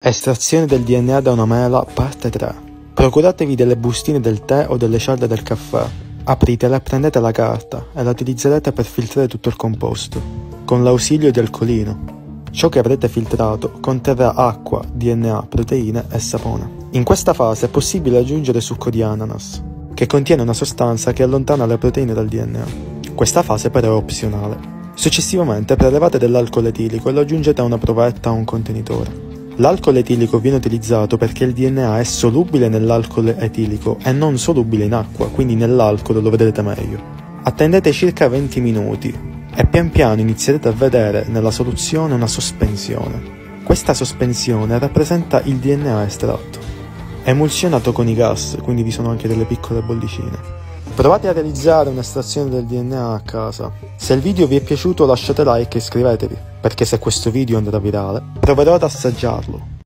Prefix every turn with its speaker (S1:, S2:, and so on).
S1: Estrazione del DNA da una mela, parte 3. Procuratevi delle bustine del tè o delle cialde del caffè. Apritela e prendete la carta e la utilizzerete per filtrare tutto il composto, con l'ausilio di alcolino. Ciò che avrete filtrato conterrà acqua, DNA, proteine e sapone. In questa fase è possibile aggiungere succo di ananas, che contiene una sostanza che allontana le proteine dal DNA. Questa fase però è opzionale. Successivamente prelevate dell'alcol etilico e lo aggiungete a una provetta o a un contenitore. L'alcol etilico viene utilizzato perché il DNA è solubile nell'alcol etilico e non solubile in acqua, quindi nell'alcol lo vedrete meglio. Attendete circa 20 minuti e pian piano inizierete a vedere nella soluzione una sospensione. Questa sospensione rappresenta il DNA estratto. È emulsionato con i gas, quindi vi sono anche delle piccole bollicine. Provate a realizzare un'estrazione del DNA a casa. Se il video vi è piaciuto lasciate like e iscrivetevi, perché se questo video andrà virale, proverò ad assaggiarlo.